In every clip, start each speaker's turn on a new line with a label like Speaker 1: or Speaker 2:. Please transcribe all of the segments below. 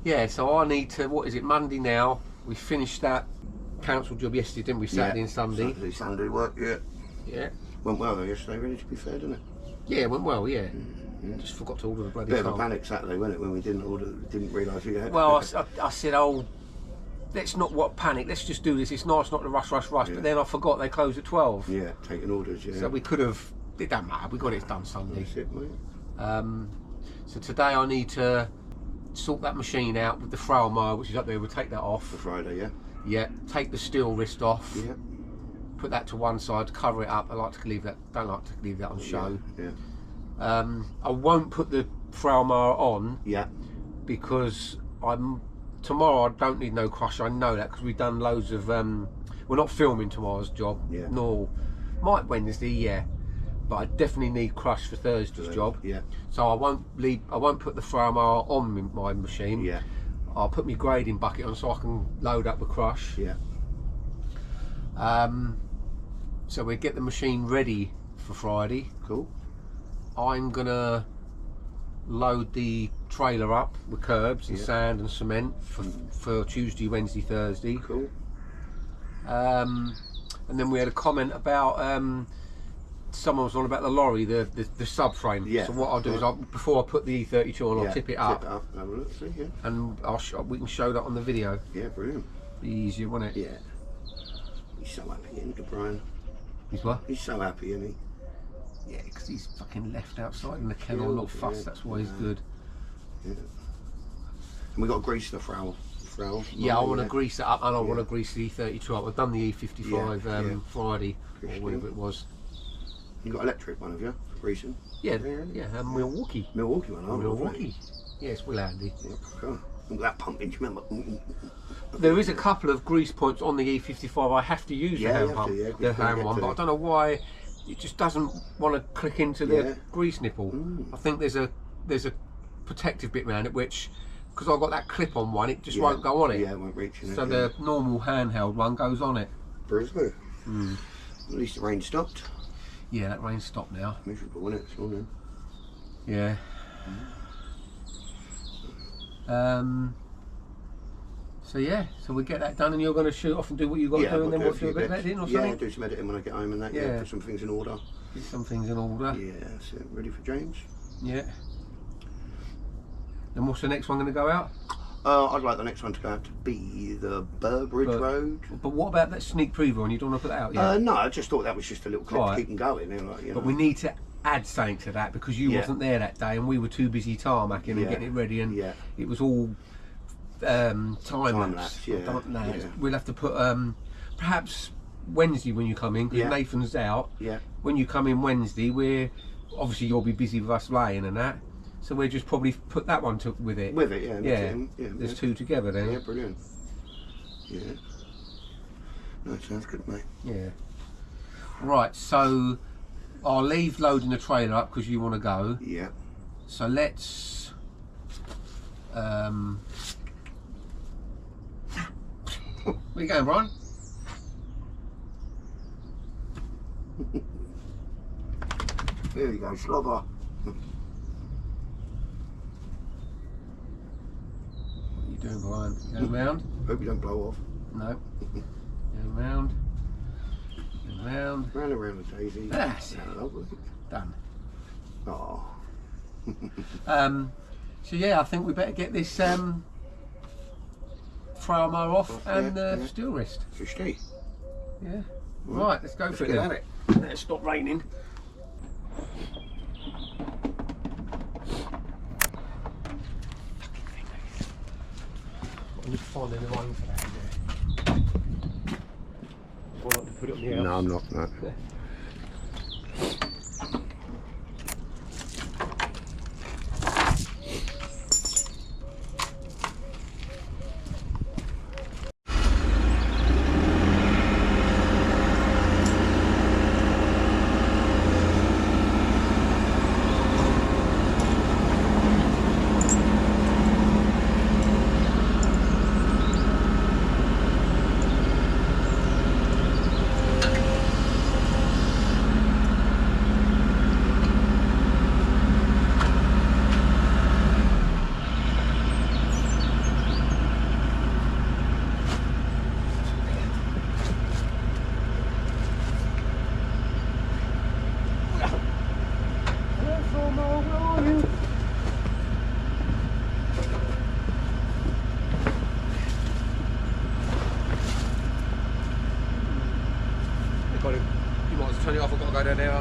Speaker 1: Yeah, so I need to, what is it, Monday now? We finished that council job yesterday, didn't we? Saturday and Sunday.
Speaker 2: Sunday work, yeah.
Speaker 1: Yeah.
Speaker 2: Went well though yesterday, really, to be fair, didn't it?
Speaker 1: Yeah, it went well, yeah. Just forgot to order the bloody
Speaker 2: Bit
Speaker 1: car.
Speaker 2: of a panic Saturday, wasn't it, when we didn't realise we had.
Speaker 1: Well, I said, oh, let's not panic, let's just do this. It's nice not to rush.
Speaker 2: Yeah.
Speaker 1: But then I forgot they closed at 12.
Speaker 2: Yeah, taking orders, yeah.
Speaker 1: So we could have, it don't matter, we got it done Sunday.
Speaker 2: That's it, mate.
Speaker 1: So today I need to sort that machine out with the frail mower, which is up there. We'll take that off.
Speaker 2: For Friday, yeah.
Speaker 1: Yeah, take the steel wrist off.
Speaker 2: Yeah.
Speaker 1: Put that to one side, cover it up. I like to leave that, don't like to leave that on show.
Speaker 2: Yeah.
Speaker 1: I won't put the frail mower on.
Speaker 2: Yeah.
Speaker 1: Because tomorrow I don't need no crusher. I know that because we've done loads of. We're not filming tomorrow's job.
Speaker 2: Yeah.
Speaker 1: Nor might Wednesday, yeah. But I definitely need crush for Thursday's job.
Speaker 2: Yeah.
Speaker 1: So I won't put the frail mower on my machine.
Speaker 2: Yeah.
Speaker 1: I'll put my grading bucket on so I can load up the crush.
Speaker 2: Yeah.
Speaker 1: So we get the machine ready for Friday.
Speaker 2: Cool.
Speaker 1: I'm gonna load the trailer up with curbs and sand and cement for Tuesday, Wednesday, Thursday.
Speaker 2: Cool.
Speaker 1: And then we had a comment about someone was on about the lorry, the subframe.
Speaker 2: Yeah.
Speaker 1: So what I'll do is before I put the E32 on, I'll tip it up.
Speaker 2: Have a look, see, yeah.
Speaker 1: And we can show that on the video.
Speaker 2: Yeah, brilliant.
Speaker 1: Be easier, won't it?
Speaker 2: Yeah. He's so happy, isn't he, Brian?
Speaker 1: He's what?
Speaker 2: He's so happy, isn't he?
Speaker 1: Yeah, because he's fucking left outside in the kennel, not fussed. That's why he's good.
Speaker 2: Yeah. And we got to grease the frail.
Speaker 1: Yeah, I want to grease it up, and I want to grease the E32 up. I've done the E55 Friday or whatever it was.
Speaker 2: You got electric one, have you? For greasing?
Speaker 1: Yeah, Milwaukee.
Speaker 2: Milwaukee one,
Speaker 1: Milwaukee. Yes, well handy.
Speaker 2: Yeah, cool. Look at that pumping, do you remember?
Speaker 1: There is a couple of grease points on the E55. I have to use the hand pump, the hand one, but I don't know why it just doesn't want to click into the grease nipple. I think there's a protective bit around it, which, because I've got that clip on one, it just won't go on it.
Speaker 2: Yeah, it won't reach in.
Speaker 1: So the normal handheld one goes on it.
Speaker 2: Brisbane. At least the rain stopped.
Speaker 1: Yeah, that rain stopped now.
Speaker 2: Miserable, wasn't it, this morning?
Speaker 1: Yeah. So yeah, so we get that done, and you're going to shoot off and do what you've got to do, and then what, do a bit of editing or something?
Speaker 2: Yeah, do some editing when I get home and that. Yeah, put some things in order.
Speaker 1: Get some things in order.
Speaker 2: Yeah, that's it. Ready for James?
Speaker 1: Yeah. And what's the next one going to go out?
Speaker 2: I'd like the next one to go out to be the Burbridge Road.
Speaker 1: But what about that sneak preview one? You don't want to put that out yet?
Speaker 2: No, I just thought that was just a little clip to keep them going. But
Speaker 1: we need to add something to that because you wasn't there that day and we were too busy tarmacking and getting it ready, and it was all time lapse. We'll have to put perhaps Wednesday when you come in, because Nathan's out. When you come in Wednesday, obviously you'll be busy with us laying and that, so we'll just probably put that one with it. There's two together then.
Speaker 2: Yeah, brilliant. Yeah. No, sounds good, mate.
Speaker 1: Yeah. Right, so I'll leave loading the trailer up because you want to go.
Speaker 2: Yeah.
Speaker 1: So let's where you going, Brian?
Speaker 2: There you go, slobber.
Speaker 1: What are you doing, Brian? Going round?
Speaker 2: Hope you don't blow off.
Speaker 1: No. Going round. Going round.
Speaker 2: Round and round the daisy.
Speaker 1: That's it.
Speaker 2: Lovely.
Speaker 1: Done.
Speaker 2: Oh.
Speaker 1: So yeah, I think we better get this frail mower off and steel wrist.
Speaker 2: 50.
Speaker 1: Yeah. Right, let's go for it.
Speaker 2: At it.
Speaker 1: Let's stop raining. I'm just finding the rain for that. Try not to put it on the house.
Speaker 2: No, I'm not. No.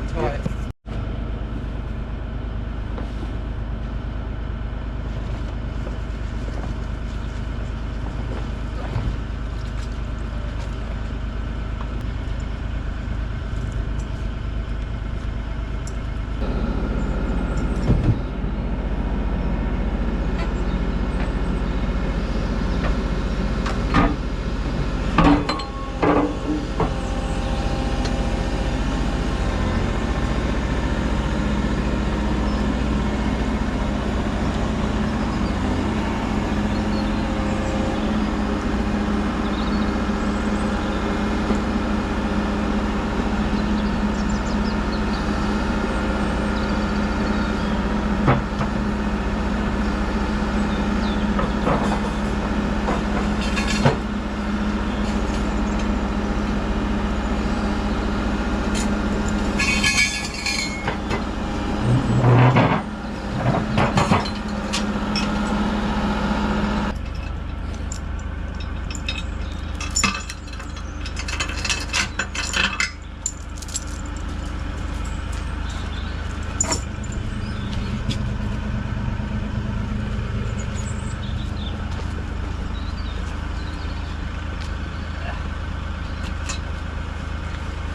Speaker 1: untie it.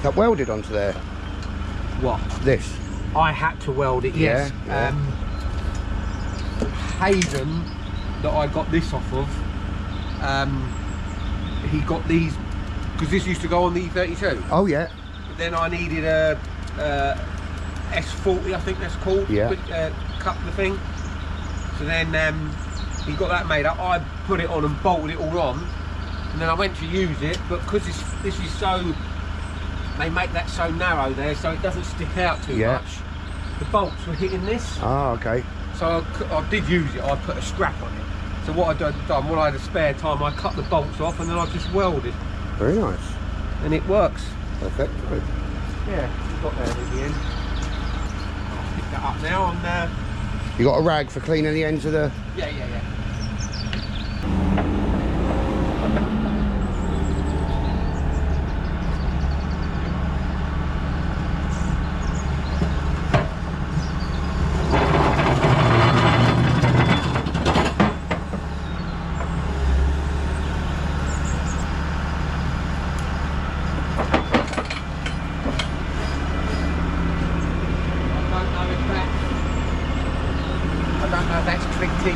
Speaker 2: That welded onto there.
Speaker 1: What?
Speaker 2: This.
Speaker 1: I had to weld it, yes.
Speaker 2: Yeah.
Speaker 1: Hayden, that I got this off of, he got these, because this used to go on the E32.
Speaker 2: Oh yeah.
Speaker 1: But then I needed a S40, I think that's called,
Speaker 2: yeah.
Speaker 1: Cut the thing. So then he got that made up. I put it on and bolted it all on, and then I went to use it, but because this is so, they make that so narrow there, so it doesn't stick out too much. The bolts were hitting this.
Speaker 2: Oh, okay.
Speaker 1: So I did use it. I put a strap on it. So what I done when I had a spare time, I cut the bolts off and then I just welded.
Speaker 2: Very nice.
Speaker 1: And it works.
Speaker 2: Perfect. Right.
Speaker 1: Yeah, we got there in the end. I'll pick that up now and.
Speaker 2: You got a rag for cleaning the ends of the.
Speaker 1: Yeah.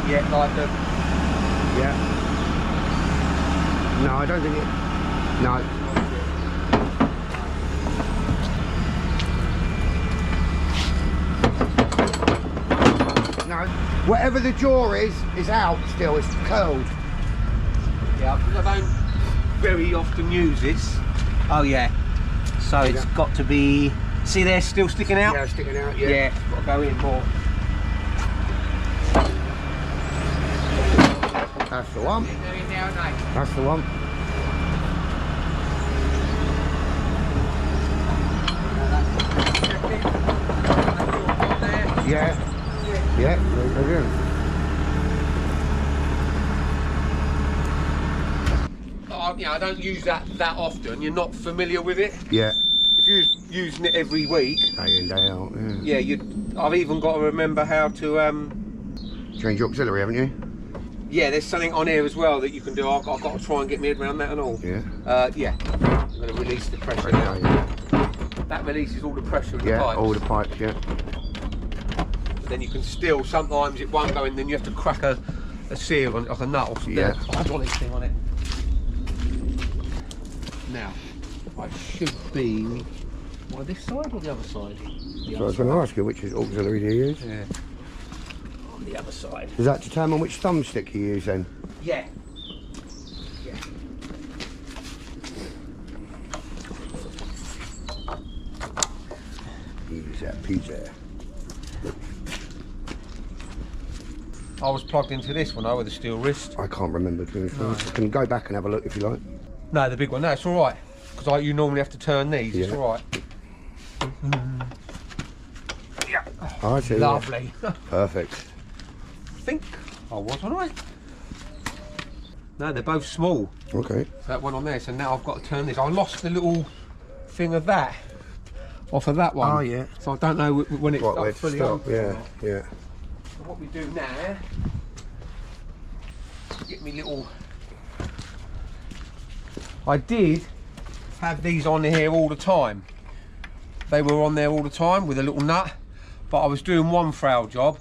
Speaker 1: Yet, like the...
Speaker 2: Yeah. No, I don't think it... No. No. Whatever the jaw is out still. It's curled.
Speaker 1: Yeah, because I don't very often use this. Oh yeah. So it's got to be... See there, still sticking out?
Speaker 2: Yeah, sticking out, yeah.
Speaker 1: Yeah, it's got to go in more.
Speaker 2: That's the one. That's the one. Yeah. Yeah.
Speaker 1: I don't use that often. You're not familiar with it.
Speaker 2: Yeah.
Speaker 1: If you're using it every week.
Speaker 2: Day in, day out. Yeah.
Speaker 1: I've even got to remember how to
Speaker 2: change your auxiliary, haven't you?
Speaker 1: Yeah, there's something on here as well that you can do. I've got to try and get my head around that and all.
Speaker 2: Yeah.
Speaker 1: Yeah. I'm going to release the pressure now. Yeah. That releases all the pressure in the pipes.
Speaker 2: Yeah, all the pipes, yeah.
Speaker 1: Then you can still, sometimes it won't go in, then you have to crack a seal on it, like a nut or something.
Speaker 2: Yeah.
Speaker 1: A hydraulic thing on it. Now, I should be, this side or the other side?
Speaker 2: So I was going to ask you, which auxiliary do you use?
Speaker 1: Yeah. On the other side.
Speaker 2: Does that determine which thumbstick you use then?
Speaker 1: Yeah. Yeah.
Speaker 2: Use that piece there.
Speaker 1: I was plugged into this one with a steel wrist.
Speaker 2: I can't remember to be honest. I can go back and have a look if you like.
Speaker 1: No, the big one. No, it's all right. Because you normally have to turn these. Yeah. It's all right. Yeah.
Speaker 2: Oh, I see.
Speaker 1: Lovely.
Speaker 2: Perfect.
Speaker 1: I think I was all right. No, they're both small.
Speaker 2: Okay.
Speaker 1: That one on there. So now I've got to turn this. I lost the little thing of that. off of that one.
Speaker 2: Oh yeah.
Speaker 1: So I don't know when it's
Speaker 2: Right,
Speaker 1: fully open.
Speaker 2: Yeah, yeah.
Speaker 1: So what we do now, get me little. I did have these on here all the time. They were on there all the time with a little nut, but I was doing one frail job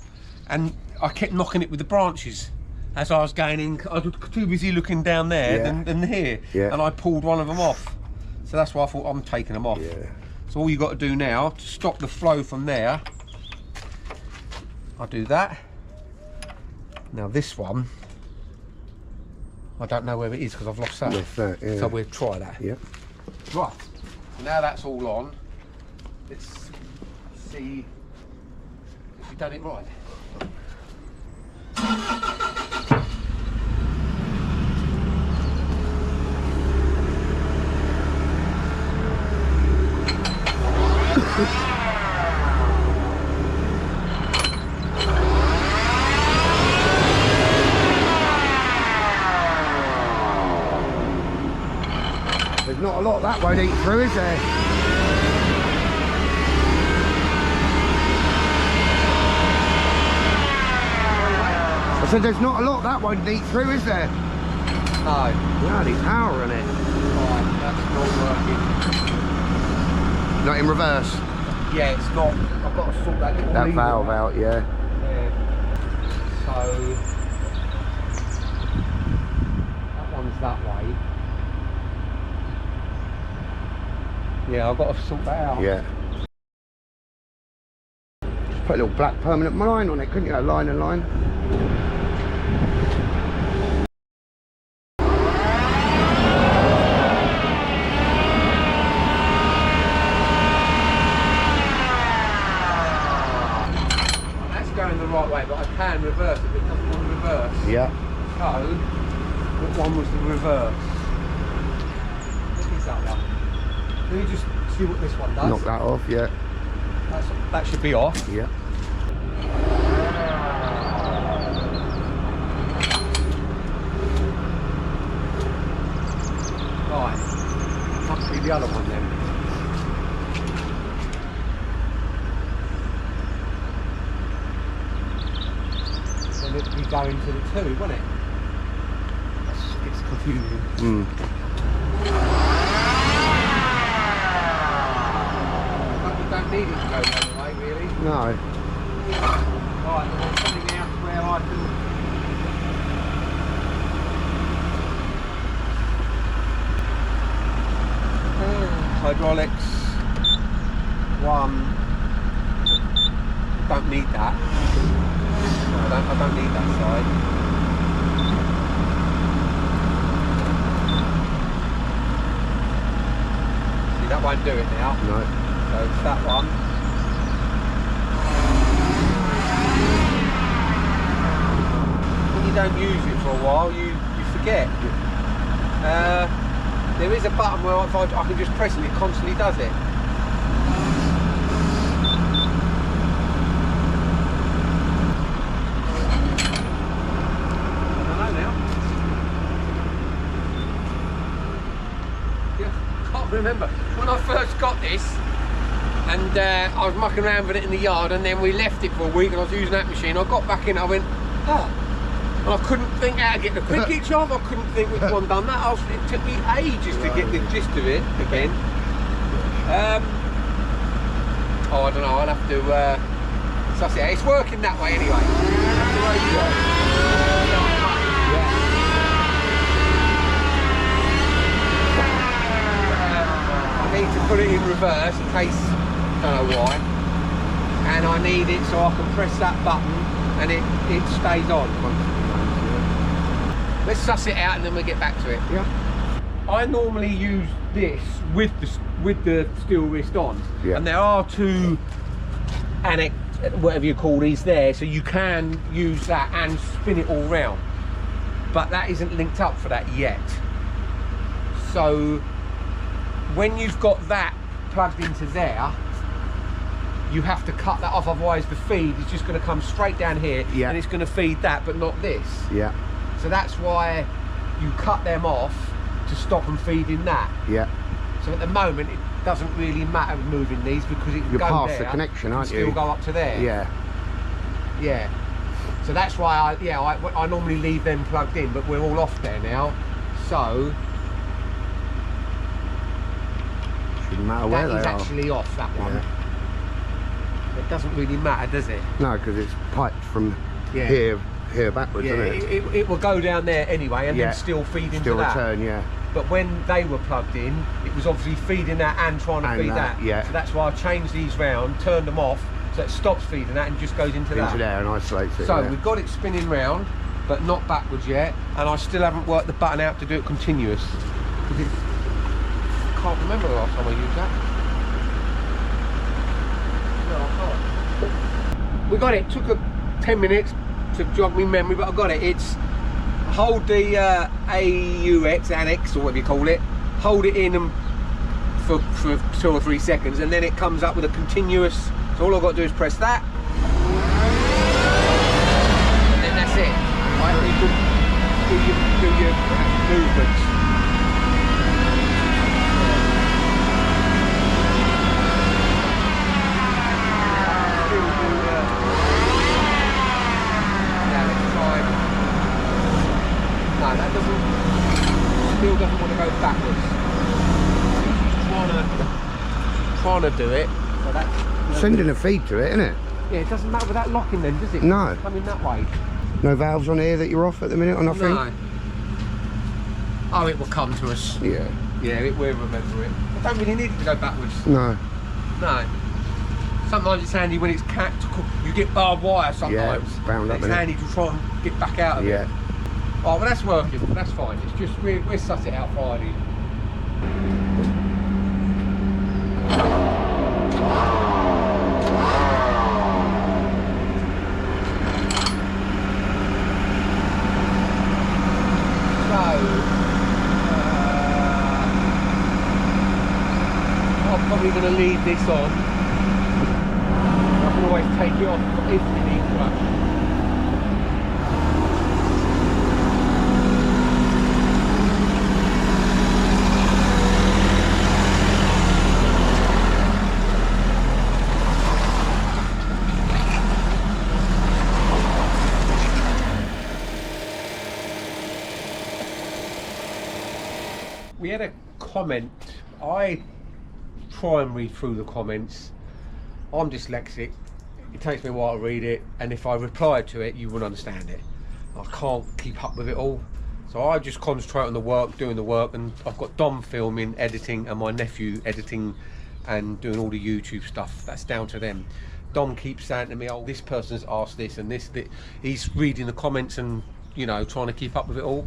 Speaker 1: and I kept knocking it with the branches as I was going in. I was too busy looking down there than here, and I pulled one of them off. So that's why I thought I'm taking them off. So all you got to do now to stop the flow from there, I do that. Now this one, I don't know where it is because I've lost that. So we'll try that. Right, so now that's all on. Let's see if we've done it right.
Speaker 2: There's not a lot that won't eat through, is there? I said there's not a lot that won't eat through, is there?
Speaker 1: No.
Speaker 2: Yeah, the power on it.
Speaker 1: Right, that's not working.
Speaker 2: Not in reverse?
Speaker 1: Yeah, it's not. I've got to sort that little
Speaker 2: that valve out,
Speaker 1: yeah. So that one's that way. Yeah, I've got to sort that out.
Speaker 2: Yeah. Just put a little black permanent line on it, couldn't you? A line and line.
Speaker 1: The right way, but I can reverse it, but it doesn't want to reverse.
Speaker 2: Yeah.
Speaker 1: So, what one was the reverse? What is that one? Let me just see what this one does.
Speaker 2: Knock that off, yeah.
Speaker 1: That should be off.
Speaker 2: Yeah.
Speaker 1: Right. Must be the other one then. It'd be going to the 2, wouldn't it? It's confusing. But you don't need it to go the other way, really.
Speaker 2: No.
Speaker 1: Right, there's something else where I can... Hydraulics. 1. Don't need that. I don't need that side. See, that won't do it now.
Speaker 2: No.
Speaker 1: So it's that one. When you don't use it for a while, you forget. There is a button where if I can just press it, it constantly does it. Remember when I first got this and I was mucking around with it in the yard, and then we left it for a week and I was using that machine. I got back in, I went, oh, and I couldn't think how to get the quick hitch off. I couldn't think which one done that. It took me ages to get the gist of it again. Oh, I don't know, I'll have to suss it out. It's working that way anyway. I need to put it in reverse in case, don't know why, and I need it so I can press that button and it stays on. Let's suss it out and then we'll get back to it.
Speaker 2: Yeah.
Speaker 1: I normally use this with the steel wrist on, and there are 2 annex, whatever you call these there, so you can use that and spin it all round, but that isn't linked up for that yet. So when you've got that plugged into there, you have to cut that off, otherwise the feed is just going to come straight down here, and it's going to feed that but not this.
Speaker 2: Yeah.
Speaker 1: So that's why you cut them off to stop them feeding that.
Speaker 2: Yeah.
Speaker 1: So at the moment doesn't really matter moving these because it can
Speaker 2: You're
Speaker 1: go
Speaker 2: past
Speaker 1: there,
Speaker 2: the connection, aren't you?
Speaker 1: Still go up to there.
Speaker 2: Yeah.
Speaker 1: Yeah. So that's why I normally leave them plugged in, but we're all off there now. So
Speaker 2: shouldn't matter where they are.
Speaker 1: That is actually off, that one. Yeah. It doesn't really matter, does it?
Speaker 2: No, because it's piped from here backwards, isn't it?
Speaker 1: It will go down there anyway and then still feed into that.
Speaker 2: Still return, yeah.
Speaker 1: But when they were plugged in, it was obviously feeding that and trying to feed that.
Speaker 2: Yeah.
Speaker 1: So that's why I changed these round, turned them off, so it stops feeding that and just goes into that.
Speaker 2: Into there and isolates it.
Speaker 1: So we've got it spinning round, but not backwards yet, and I still haven't worked the button out to do it continuous. I can't remember the last time I used that. No, I can't. We got it. Took 10 minutes to jog my memory, but I got it. It's hold the AUX, annex, or whatever you call it, hold it in and for 2 or 3 seconds, and then it comes up with a continuous. So all I've got to do is press that, and then that's it. Right? You can do your movements. No, that still doesn't want to go backwards. He's trying to do it. So that's
Speaker 2: sending a feed to it, isn't it?
Speaker 1: Yeah, it doesn't matter with that locking then, does it?
Speaker 2: No.
Speaker 1: It's coming that way.
Speaker 2: No valves on here that you're off at the minute or nothing?
Speaker 1: No. Oh, it will come to us.
Speaker 2: Yeah.
Speaker 1: Yeah, we'll remember it. I don't really need it to go backwards.
Speaker 2: No.
Speaker 1: No. Sometimes it's handy when it's you get barbed wire sometimes.
Speaker 2: Yeah, bound up.
Speaker 1: It's handy to try and get back out of it.
Speaker 2: Yeah.
Speaker 1: Oh, but that's working. That's fine. It's just we'll suss it out Friday. I'm probably going to leave this on. I can always take it off if it needs to. We had a comment. I try and read through the comments. I'm dyslexic. It takes me a while to read it, and if I reply to it, you wouldn't understand it. I can't keep up with it all. So I just concentrate on the work, doing the work, and I've got Dom filming, editing, and my nephew editing and doing all the YouTube stuff. That's down to them. Dom keeps saying to me, oh, this person's asked this and this. He's reading the comments and, you know, trying to keep up with it all.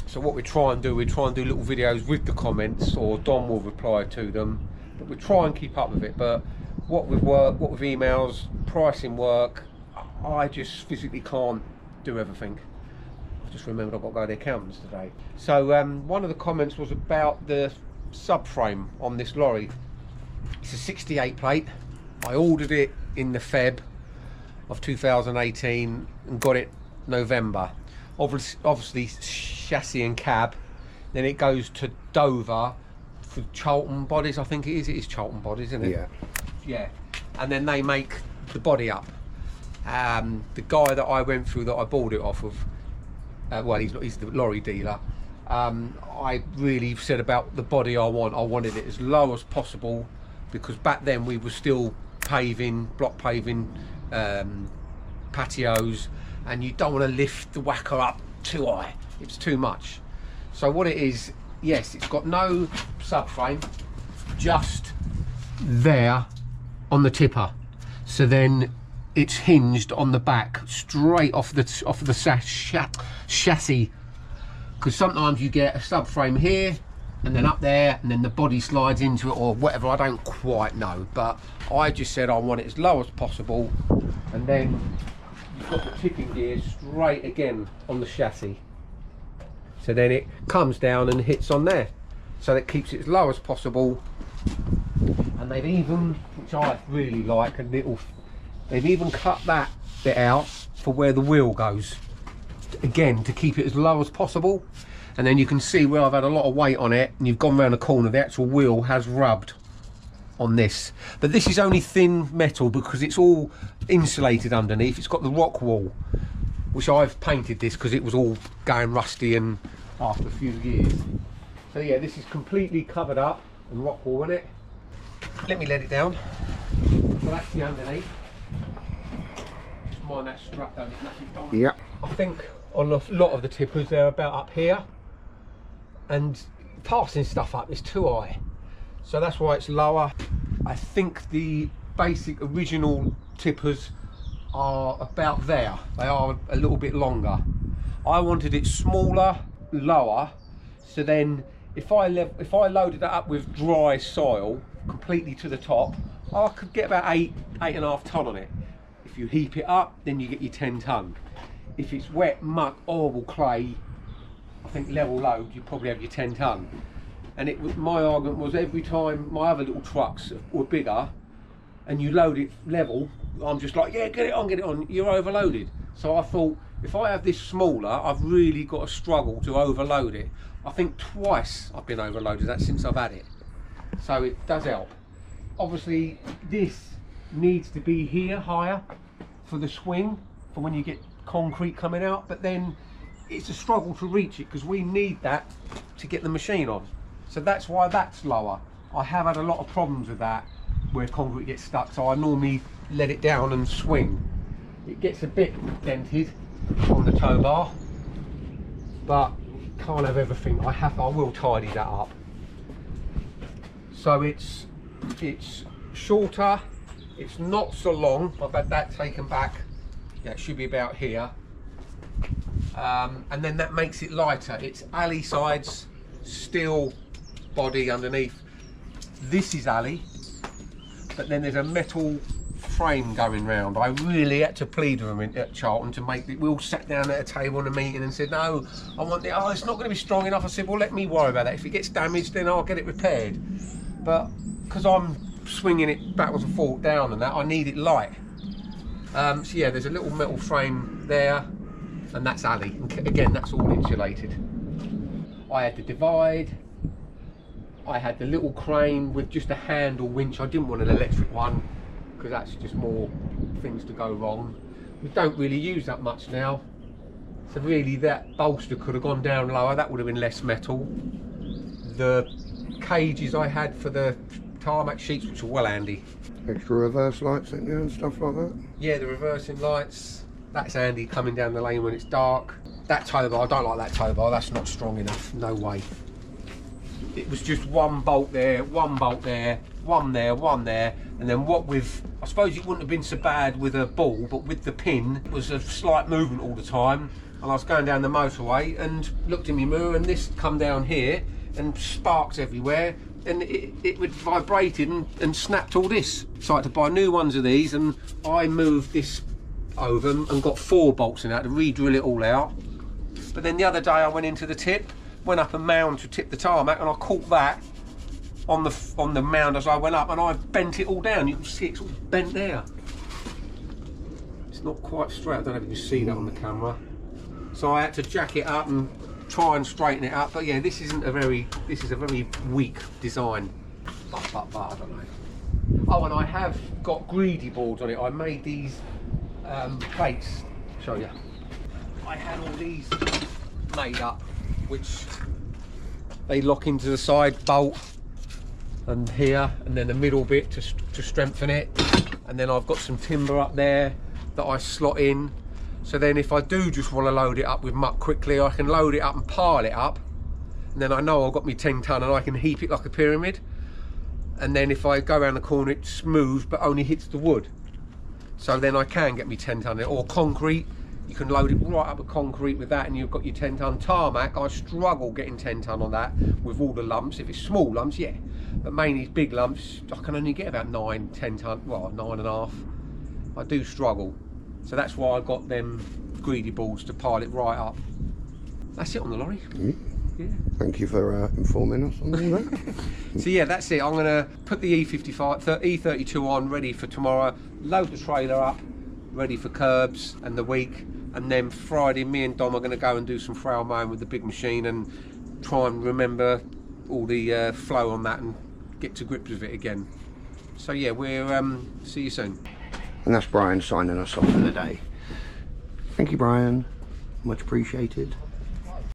Speaker 1: So what we try and do little videos with the comments, or Dom will reply to them, but we try and keep up with it. But what with work, what with emails, pricing work, I just physically can't do everything. I just remembered I've got to go to the accountants today. So one of the comments was about the subframe on this lorry. It's a 68 plate. I ordered it in the Feb of 2018 and got it November. Obviously chassis and cab, then it goes to Dover for Charlton Bodies, I think it is. It is Charlton Bodies, isn't it? Yeah. And then they make the body up. The guy that I went through that I bought it off of, well, he's the lorry dealer. I really said about the body I wanted it as low as possible, because back then we were still paving, block paving, patios, and you don't want to lift the whacker up too high. It's too much. So what it is, yes, it's got no subframe, just there on the tipper. So then it's hinged on the back, straight off the chassis. Because sometimes you get a subframe here, and then up there, and then the body slides into it, or whatever. I don't quite know, but I just said I want it as low as possible, and then you've got the tipping gear straight again on the chassis. So then it comes down and hits on there, so that keeps it as low as possible. And they've even, which I really like, they've even cut that bit out for where the wheel goes, again to keep it as low as possible. And then you can see where I've had a lot of weight on it, and you've gone around the corner, the actual wheel has rubbed on this. But this is only thin metal because it's all insulated underneath. It's got the rock wall, which I've painted this because it was all going rusty and after a few years. So yeah, this is completely covered up and rock wall in it. Let me let it down. So that's the underneath. Just mind that strut down, it's nothing done.
Speaker 2: Yeah.
Speaker 1: I think on a lot of the tippers they're about up here, and passing stuff up is too high. So that's why it's lower. I think the basic original tippers are about there. They are a little bit longer. I wanted it smaller, lower, so then if I loaded that up with dry soil completely to the top, I could get about 8.5 ton on it. If you heap it up, then you get your 10 ton. If it's wet, muck, horrible clay, I think level load, you probably have your 10 ton. And it was, my argument was, every time my other little trucks were bigger and you load it level, I'm just like, yeah, get it on, you're overloaded. So I thought, if I have this smaller, I've really got to struggle to overload it. I think twice I've been overloaded that since I've had it. So it does help. Obviously this needs to be here higher for the swing, for when you get concrete coming out, but then it's a struggle to reach it because we need that to get the machine on. So that's why that's lower. I have had a lot of problems with that where concrete gets stuck, so I normally let it down and swing. It gets a bit dented on the tow bar, but can't have everything. I will tidy that up. So it's shorter, it's not so long. I've had that taken back. Yeah, it should be about here. And then that makes it lighter. It's alley sides, steel body underneath. This is alley, but then there's a metal frame going round. I really had to plead with them at Charlton to make it. We all sat down at a table in a meeting and said, no, I want it. Oh, it's not going to be strong enough. I said, well, let me worry about that. If it gets damaged, then I'll get it repaired. But because I'm swinging it backwards and forwards down and that, I need it light. So yeah, there's a little metal frame there, and that's alley. And again, that's all insulated. I had the divide. I had the little crane with just a handle winch. I didn't want an electric one because that's just more things to go wrong. We don't really use that much now. So really that bolster could have gone down lower. That would have been less metal. The cages I had for the tarmac sheets, which were well handy.
Speaker 2: Extra reverse lights in there and stuff like that?
Speaker 1: Yeah, the reversing lights. That's handy coming down the lane when it's dark. That tow bar, I don't like that tow bar. That's not strong enough. No way. It was just one bolt there, one bolt there, one there, one there, and then what with, I suppose it wouldn't have been so bad with a ball, but with the pin, it was a slight movement all the time. And I was going down the motorway and looked in my mirror, and this come down here and sparks everywhere, and it would vibrated and snapped all this. So I had to buy new ones of these, and I moved this over and got 4 bolts in that to re-drill it all out. But then the other day I went into the tip, went up a mound to tip the tarmac, and I caught that on the mound as I went up, and I bent it all down. You can see it's all bent there. It's not quite straight. I don't know if you can see that on the camera. So I had to jack it up and try and straighten it up. But yeah, this is a very weak design. But I don't know. Oh, and I have got greedy boards on it. I made these plates. Show you. I had all these made up, which they lock into the side bolt and here, and then the middle bit to strengthen it. And then I've got some timber up there that I slot in. So then if I do just want to load it up with muck quickly, I can load it up and pile it up. And then I know I've got my 10 ton and I can heap it like a pyramid. And then if I go around the corner, it's smooth but only hits the wood. So then I can get me 10 ton, or concrete. You can load it right up with concrete with that, and you've got your 10 ton tarmac. I struggle getting 10 ton on that with all the lumps. If it's small lumps, yeah, but mainly big lumps, I can only get about 9, 10 ton, well, 9.5. I do struggle. So that's why I got them greedy balls to pile it right up. That's it on the lorry. Yeah.
Speaker 2: Thank you for informing us on all that.
Speaker 1: So yeah, that's it. I'm gonna put the E32 on, ready for tomorrow. Load the trailer up, ready for curbs and the week. and then Friday me and Dom are going to go and do some frail mowing with the big machine and try and remember all the flow on that and get to grips with it again. So yeah, we'll see you soon.
Speaker 2: And that's Brian signing us off for the day. Thank you, Brian, much appreciated.